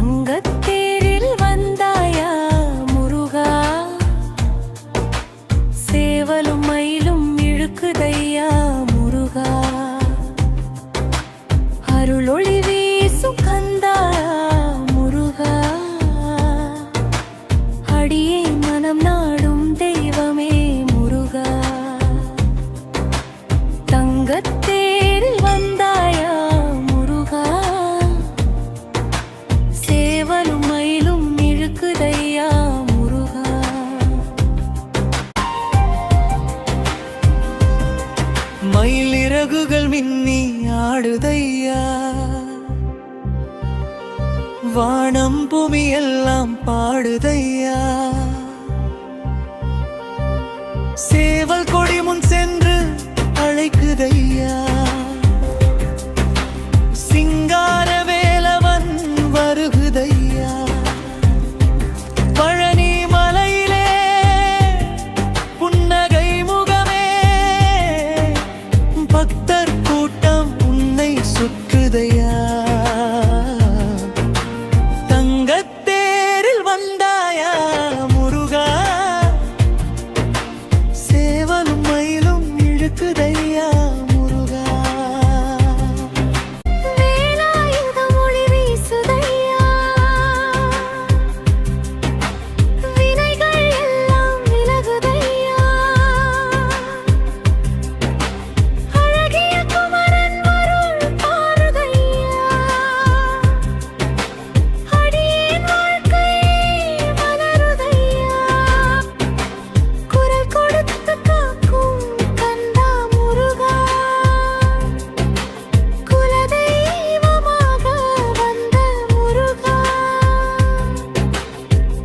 தங்கத்தேரில் வந்தாயா முருகா, சேவலும் மயிலும் இழுக்குதையா முருகா, அருளொளி வீசும் கந்தா முருகா, அடியே மனம் நாடும் தெய்வமே முருகா. தங்கத்தேரில் வந்தாயா முருகா, சேவலும் மயிலும் இழுக்குதையா முருகா. மயிலிறகுகள் மின்னி ஆடுதையா, வானம் பூமி எல்லாம் பாடுதையா, சேவல் கொடி முன் சென்று அழைக்குதையா, சிங்கார வேலவன் வருகுதையா, பழனி மலையிலே புன்னகை முகமே, பக்தர் கூட்டம் உன்னை சுற்றுதையா. தங்கத்தேரில் வந்தாயா முருகா, சேவலும் மயிலும் இழுக்குதையா முருகா. வேலாயுதம் ஒளி வீசுதையா, வினைகள் எல்லாம் விலகுதையா, அழகிய குமரன் அருள் பாருதையா, அடியேன் வாழ்க்கை மலருதையா, குரல் கொடுத்து காக்கும் கந்தா முருகா, குலதெய்வமாக வந்த முருகா.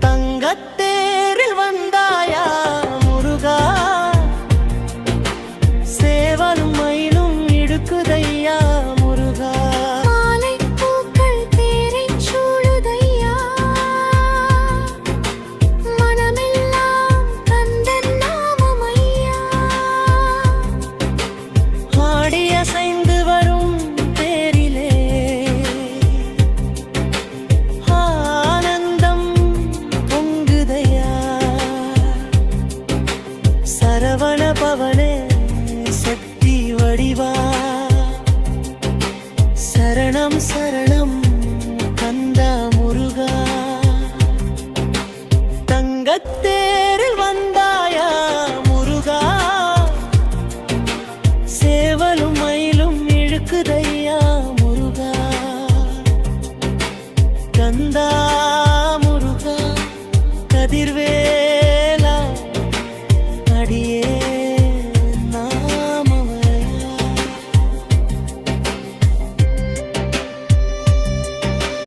தங்கத்தேரில் வந்தாயா முருகா, சேவலும் மயிலும் இழுக்குதையா முருகா. மாலை பூக்கள் தேரைச் சூழுதையா, மனமெல்லாம் கந்தன் நாமமையா, ஆடி அசைந்து வரும் தேரிலே ஆனந்தம் பொங்குதையா, சரவண பவனே சக்தி வடிவா, சரணம் சரணம் கந்தா முருகா. தங்கத்தேரில் வந்தாயா முருகா, சேவலும் மயிலும் இழுக்குதையா முருகா. கந்தா முருகா, கதிர்வே